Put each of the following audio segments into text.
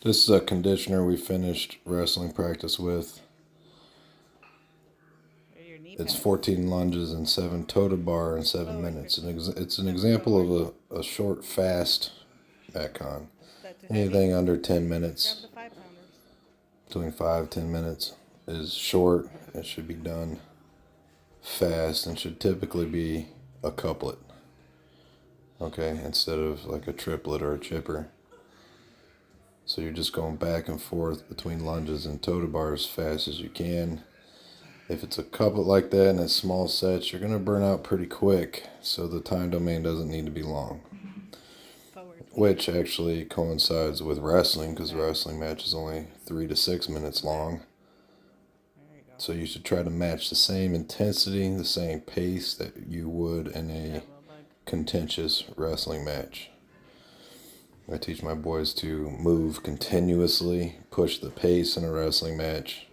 This is a conditioner we finished wrestling practice with. It's 14 lunges and 7 toe to bar in 7 minutes. It's an example of a short, fast Metcon. Anything under 10 minutes, between 5-10 minutes, is short. It should be done fast and should typically be a couplet. Okay, instead of like a triplet or a chipper. So you're just going back and forth between lunges and toe to bar as fast as you can. If it's a couplet like that and it's small sets, you're going to burn out pretty quick, so the time domain doesn't need to be long. Which actually coincides with wrestling, because the wrestling match is only 3 to 6 minutes long. So you should try to match the same intensity, the same pace that you would in a contentious wrestling match. I teach my boys to move continuously, push the pace in a wrestling match,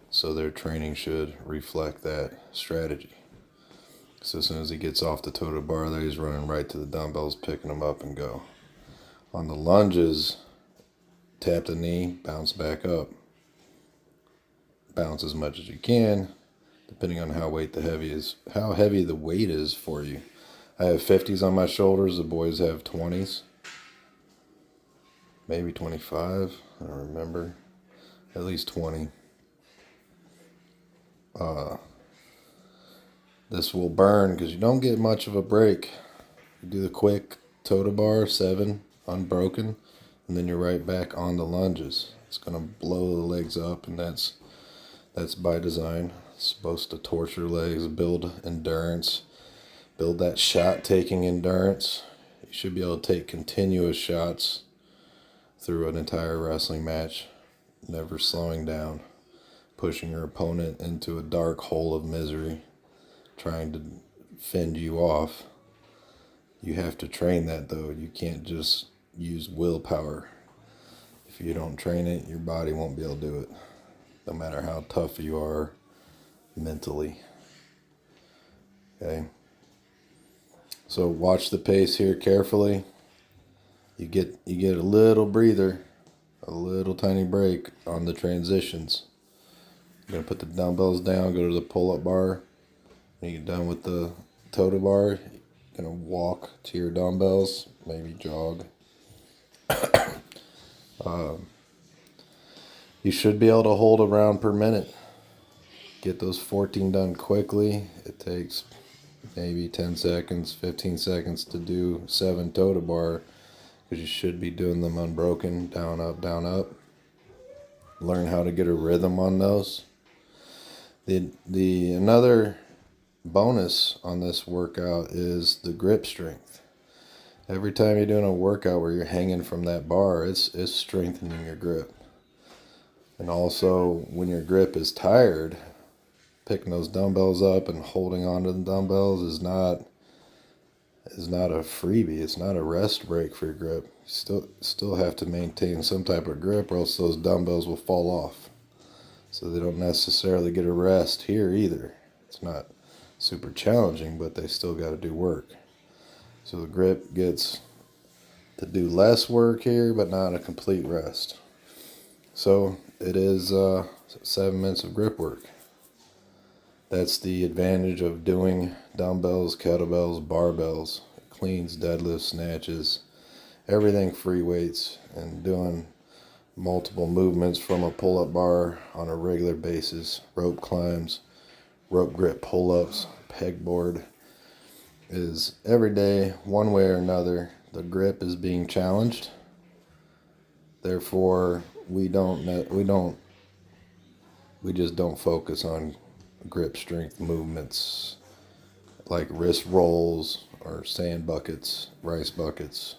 so their training should reflect that strategy. So as soon as he gets off the toe to bar there, he's running right to the dumbbells, picking them up and go. On the lunges, tap the knee, bounce back up. Bounce as much as you can, depending on how heavy the weight is for you. I have 50s on my shoulders, the boys have 20s. Maybe 25, I don't remember. At least 20. This will burn because you don't get much of a break. You do the quick toe to bar, 7, unbroken, and then you're right back on the lunges. It's going to blow the legs up, and that's by design. It's supposed to torture legs, build endurance, build that shot-taking endurance. You should be able to take continuous shots through an entire wrestling match, never slowing down, pushing your opponent into a dark hole of misery, trying to fend you off. You have to train that, though. You can't just use willpower. If you don't train it, your body won't be able to do it, no matter how tough you are mentally. Okay? So watch the pace here carefully. You get a little breather, a little tiny break on the transitions. You're going to put the dumbbells down, go to the pull-up bar. When you get done with the toe to bar, you're going to walk to your dumbbells, maybe jog. You should be able to hold a round per minute. Get those 14 done quickly. It takes maybe 10 seconds, 15 seconds to do 7 toe to bar, because you should be doing them unbroken, down, up, down, up. Learn how to get a rhythm on those. The another bonus on this workout is the grip strength. Every time you're doing a workout where you're hanging from that bar, it's strengthening your grip. And also, when your grip is tired, picking those dumbbells up and holding onto the dumbbells is not a freebie. It's not a rest break for your grip. You still have to maintain some type of grip, or else those dumbbells will fall off. So they don't necessarily get a rest here either. It's not super challenging, but they still got to do work. So the grip gets to do less work here, but not a complete rest. So it is 7 minutes of grip work. That's the advantage of doing dumbbells, kettlebells, barbells, cleans, deadlifts, snatches, everything free weights, and doing multiple movements from a pull-up bar on a regular basis, rope climbs, rope grip pull-ups, pegboard, is every day, one way or another, the grip is being challenged. Therefore, we just don't focus on grip strength movements like wrist rolls or sand buckets, rice buckets,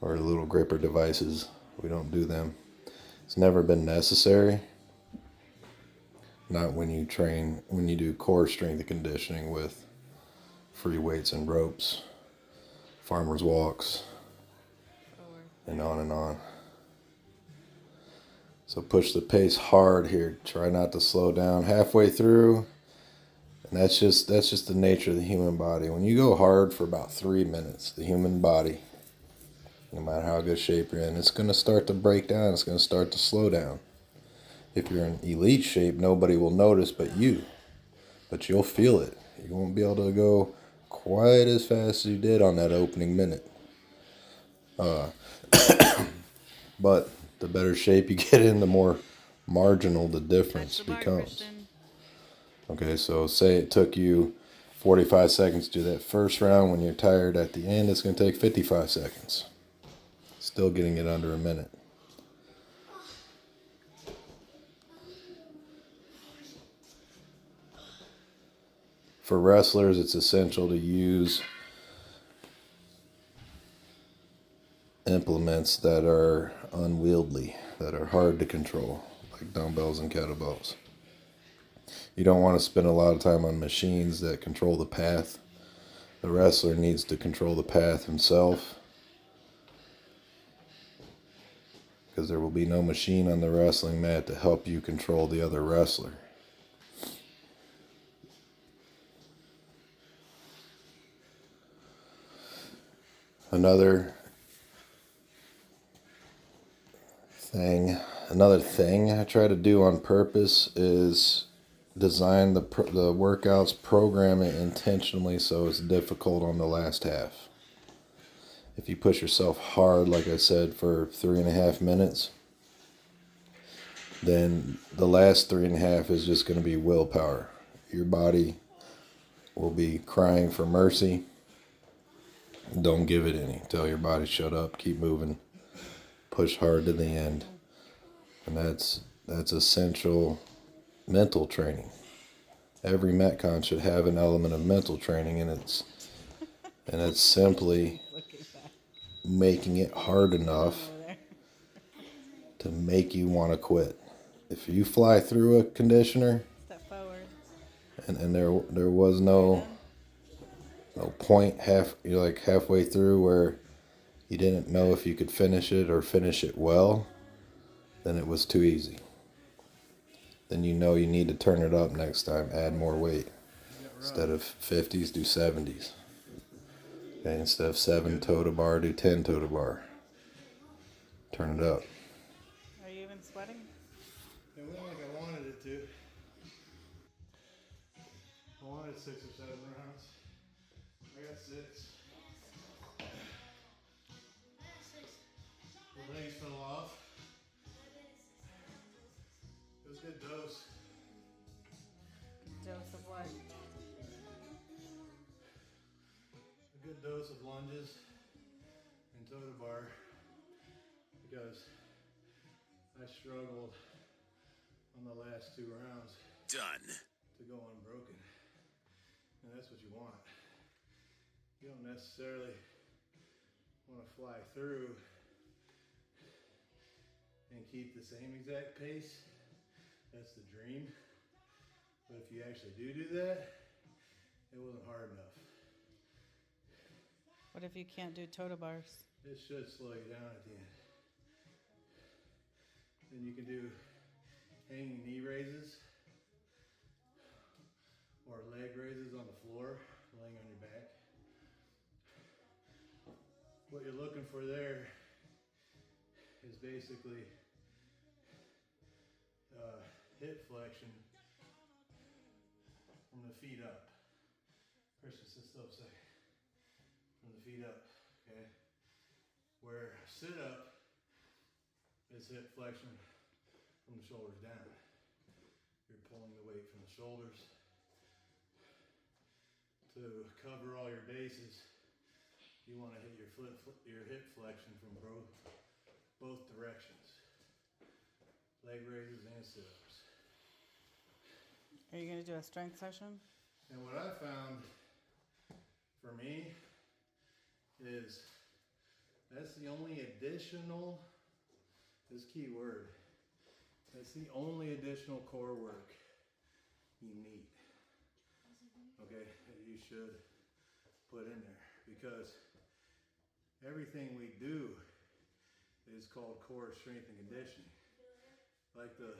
or little gripper devices. We don't do them. It's never been necessary. Not when you do core strength and conditioning with free weights and ropes, farmer's walks, and on and on. So push the pace hard here. Try not to slow down halfway through. And that's just the nature of the human body. When you go hard for about 3 minutes, the human body No matter how good shape you're in, it's going to start to break down. It's going to start to slow down. If you're in elite shape, nobody will notice but you. But you'll feel it. You won't be able to go quite as fast as you did on that opening minute. But the better shape you get in, the more marginal the difference becomes. Okay, so say it took you 45 seconds to do that first round. When you're tired at the end, it's going to take 55 seconds. Still getting it under a minute. For wrestlers, it's essential to use implements that are unwieldy, that are hard to control, like dumbbells and kettlebells. You don't want to spend a lot of time on machines that control the path. The wrestler needs to control the path himself, because there will be no machine on the wrestling mat to help you control the other wrestler. Another thing I try to do on purpose is design the workouts, program it intentionally so it's difficult on the last half. If you push yourself hard, like I said, for 3.5 minutes, then the last 3.5 is just going to be willpower. Your body will be crying for mercy. Don't give it any. Tell your body, shut up, keep moving, push hard to the end. And that's essential mental training. Every Metcon should have an element of mental training, and it's simply making it hard enough to make you want to quit. If you fly through a conditioner, step forward, and there was no point you're like halfway through where you didn't know if you could finish it or finish it well, then it was too easy. Then you know you need to turn it up next time, add more weight. Instead of 50s, do 70s. Okay, instead of 7 toe to bar, do 10 toe to bar. Turn it up. Are you even sweating? It went like I wanted it to. I wanted 6 or 7 rounds. I got 6. The legs fell off. It was a good dose. Dose of what? A good dose of lunges and toe to bar, because I struggled on the last 2 rounds. Done. To go unbroken. And that's what you want. You don't necessarily want to fly through and keep the same exact pace. That's the dream. But if you actually do that, it wasn't hard enough. What if you can't do toe to bars? It should slow you down at the end. Then you can do hanging knee raises or leg raises on the floor, laying on your back. What you're looking for there is basically hip flexion from the feet up. Christian, sit still a second. From the feet up, okay? Where sit up is hip flexion from the shoulders down. You're pulling the weight from the shoulders to cover all your bases. You want to hit your hip flexion from both directions. Leg raises and sit-ups. Are you going to do a strength session? And what I found for me is that's the only additional, this key word, that's the only additional core work you need. Okay, that you should put in there, because everything we do is called core strength and conditioning. Like the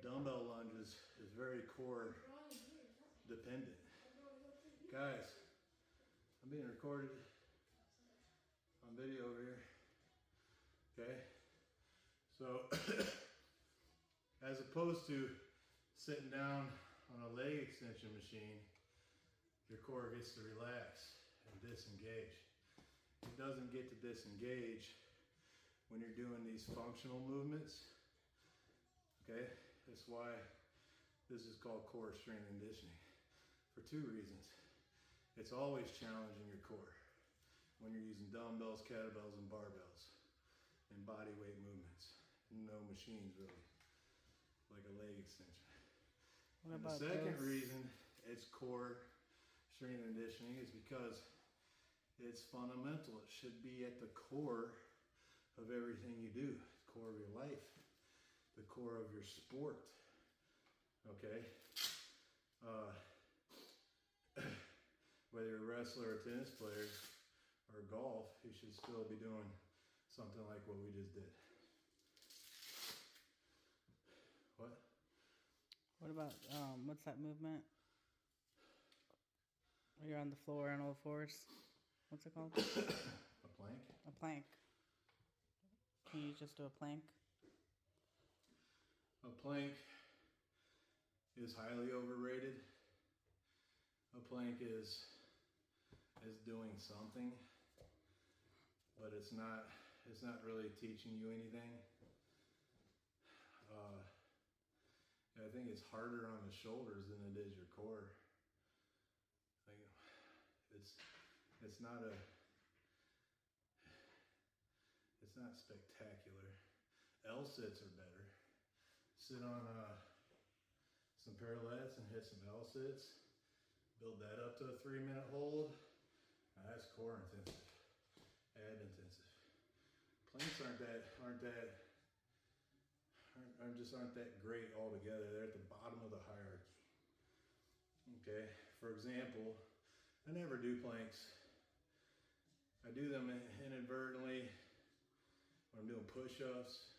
dumbbell lunges is very core dependent. Guys, I'm being recorded on on video over here. Okay, so as opposed to sitting down on a leg extension machine, your core gets to relax and disengage. It doesn't get to disengage when you're doing these functional movements. Okay, that's why this is called core strength and conditioning, for two reasons. It's always challenging your core when you're using dumbbells, kettlebells, and barbells and body weight movements. No machines really, like a leg extension. What And the about second this? reason it's core strength and conditioning is because it's fundamental. It should be at the core of everything you do, the core of your life, the core of your sport. Okay? Whether you're a wrestler or a tennis player or golf, you should still be doing something like what we just did. What? What about, what's that movement? Where you're on the floor on all fours. What's it called? A plank? A plank. Can you just do a plank? A plank is highly overrated. A plank is doing something, but it's not really teaching you anything. I think it's harder on the shoulders than it is your core. Like, it's not spectacular. L sits are better. Sit on some parallettes and hit some L sits. Build that up to a 3-minute hold. Now that's core intensive, ab intensive. Planks aren't that great altogether. They're at the bottom of the hierarchy. Okay, for example, I never do planks. I do them inadvertently when I'm doing push-ups,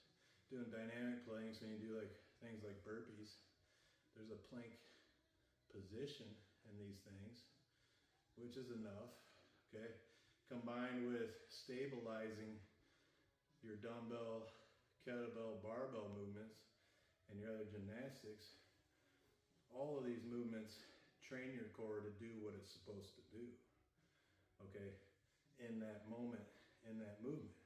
doing dynamic planks. When you do like things like burpees, there's a plank position in these things, which is enough. Okay, combined with stabilizing your dumbbell, kettlebell, barbell movements and your other gymnastics, all of these movements train your core to do what it's supposed to do, okay, in that moment, in that movement.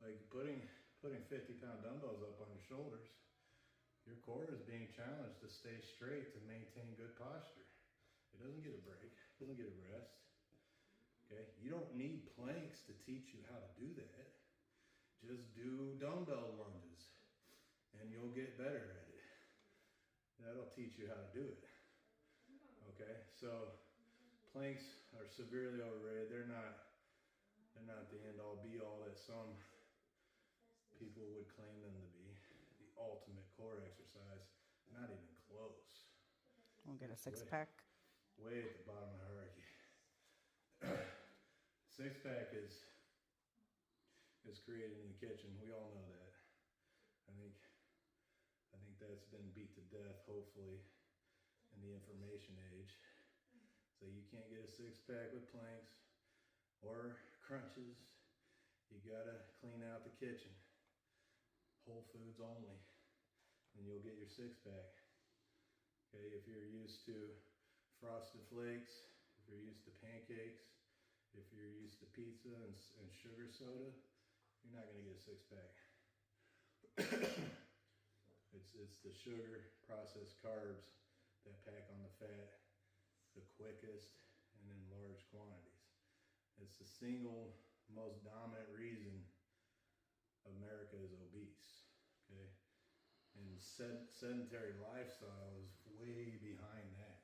Like putting 50-pound dumbbells up on your shoulders, your core is being challenged to stay straight, to maintain good posture. It doesn't get a break, it doesn't get a rest, okay? You don't need planks to teach you how to do that. Just do dumbbell lunges and you'll get better at it. That'll teach you how to do it. Okay, so planks are severely overrated. They're not the end all be all that some people would claim them to be. The ultimate core exercise, not even close. We'll get a six-pack. Way at the bottom of the hierarchy. Six-pack is created in the kitchen. We all know that. I think that's been beat to death, hopefully, in the information age. So you can't get a six-pack with planks or crunches. You gotta clean out the kitchen. Whole foods only, and you'll get your six-pack. Okay, if you're used to Frosted Flakes, if you're used to pancakes, if you're used to pizza and sugar soda, you're not gonna get a six-pack. It's the sugar, processed carbs that pack on the fat the quickest and in large quantities. It's the single most dominant reason America is obese, okay? And sedentary lifestyle is way behind that,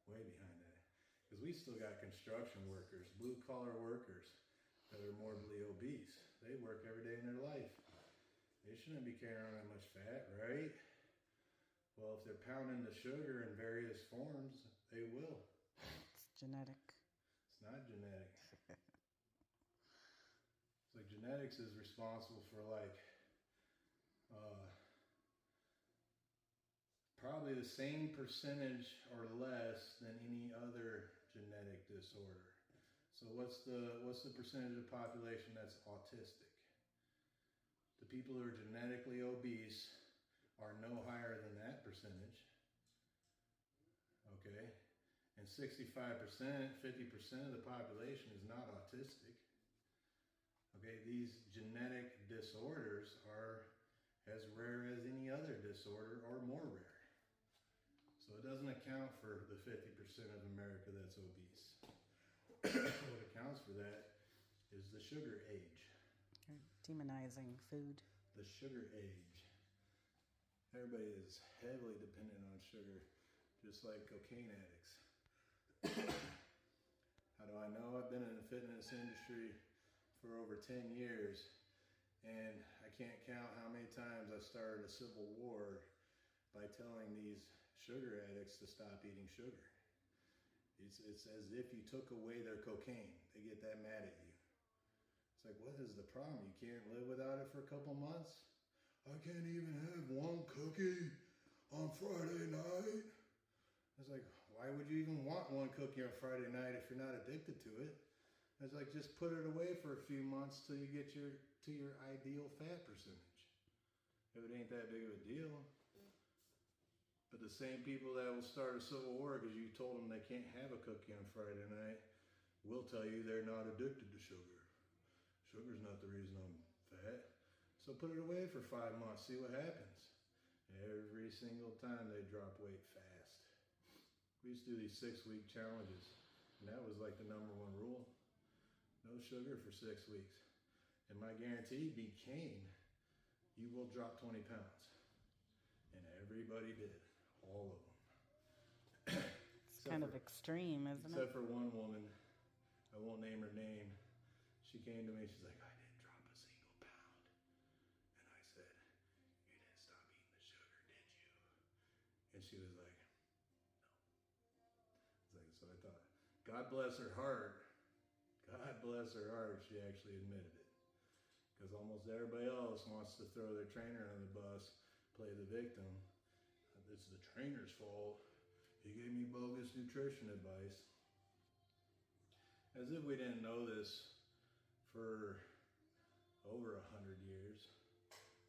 Because we still got construction workers, blue collar workers that are morbidly obese. They work every day in their life. They shouldn't be carrying that much fat, right? Well, if they're pounding the sugar in various forms, they will. It's genetic. It's not genetic. It's like genetics is responsible for like probably the same percentage or less than any other genetic disorder. So what's the percentage of the population that's autistic? The people who are genetically obese are no higher than that percentage. Okay? And 65%, 50% of the population is not autistic. Okay, these genetic disorders are as rare as any other disorder or more rare. So it doesn't account for the 50% of America that's obese. What accounts for that is the sugar age. You're demonizing food. The sugar age. Everybody is heavily dependent on sugar, just like cocaine addicts. How do I know? I've been in the fitness industry for over 10 years, and I can't count how many times I started a civil war by telling these sugar addicts to stop eating sugar. It's as if you took away their cocaine. They get that mad at you. It's like, what is the problem? You can't live without it for a couple months? I can't even have one cookie on Friday night. It's like, why would you even want one cookie on Friday night if you're not addicted to it? It's like, just put it away for a few months till you get to your ideal fat percentage. If it ain't that big of a deal. But the same people that will start a civil war because you told them they can't have a cookie on Friday night will tell you they're not addicted to sugar. Sugar's not the reason I'm fat. So put it away for 5 months, see what happens. Every single time they drop weight fast. We used to do these 6-week challenges, and that was like the #1 rule. No sugar for 6 weeks. And my guarantee became, you will drop 20 pounds. And everybody did, all of them. It's kind of extreme, isn't Except it? for one woman, I won't name her name. She came to me, she's like, I didn't drop a single pound. And I said, you didn't stop eating the sugar, did you? And she was like, no. It's like, so I thought, God bless her heart. God bless her heart, she actually admitted it. Because almost everybody else wants to throw their trainer under the bus, play the victim. It's the trainer's fault. He gave me bogus nutrition advice. As if we didn't know this for over 100 years.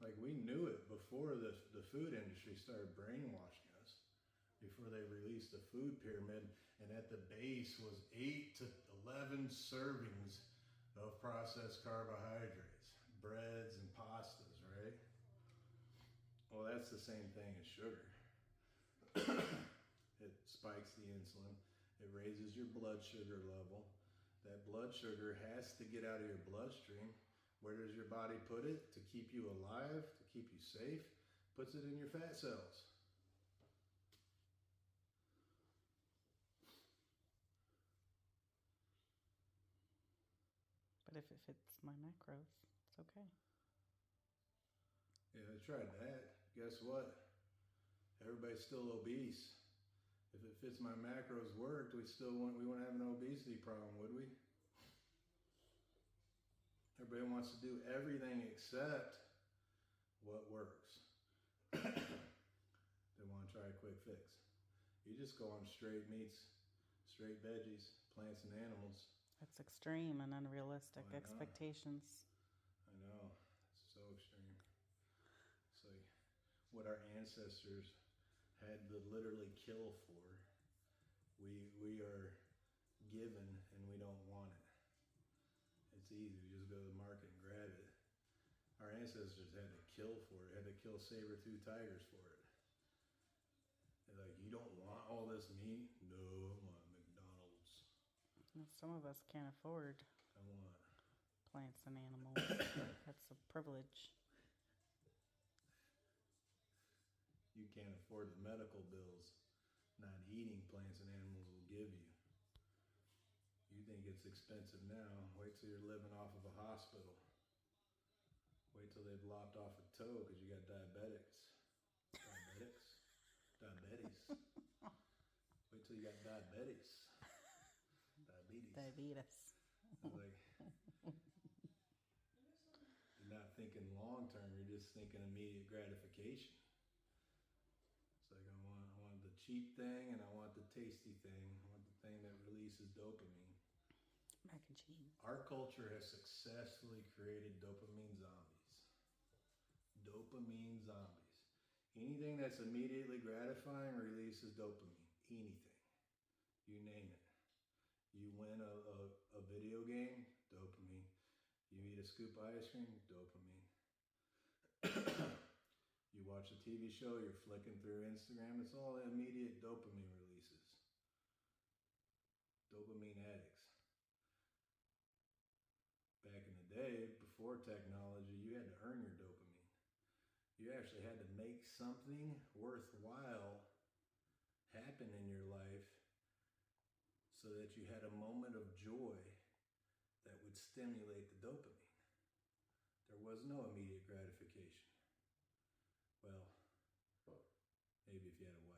Like, we knew it before the food industry started brainwashing us. Before they released the food pyramid, and at the base was 8 to 11 servings of processed carbohydrates, breads and pastas, right? Well, that's the same thing as sugar. It spikes the insulin. It raises your blood sugar level. That blood sugar has to get out of your bloodstream. Where does your body put it? To keep you alive, to keep you safe? Puts it in your fat cells. But if it fits my macros, it's okay. Yeah, I tried that. Guess what? Everybody's still obese. If it fits my macros worked, we wouldn't have an obesity problem, would we? Everybody wants to do everything except what works. They want to try a quick fix. You just go on straight meats, straight veggies, plants and animals. That's extreme and unrealistic Why not? expectations. I know, it's so extreme. It's like what our ancestors had to literally kill for, we are given and we don't want it. It's easy, we just go to the market and grab it. Our ancestors had to kill for it, had to kill saber-toothed tigers for it. They're like, you don't want all this meat? No, I want McDonald's. Some of us can't afford I want plants and animals. That's a privilege. You can't afford the medical bills not eating plants and animals will give you. You think it's expensive now. Wait till you're living off of a hospital. Wait till they've lopped off a toe because you got diabetics. Diabetes. Wait till you got diabetes. Diabetes. Like, you're not thinking long term, you're just thinking immediate gratification. It's like, I want the cheap thing and I want the tasty thing. I want the thing that releases dopamine. Mac and cheese. Our culture has successfully created dopamine zombies. Dopamine zombies. Anything that's immediately gratifying releases dopamine. Anything. You name it. You win a video game, dopamine. You eat a scoop of ice cream, dopamine. You watch a TV show, you're flicking through Instagram, it's all immediate dopamine releases. Dopamine addicts. Back in the day, before technology, you had to earn your dopamine. You actually had to make something worthwhile happen in your life so that you had a moment of joy that would stimulate the dopamine. There was no immediate gratification. Well, maybe if you had a wife.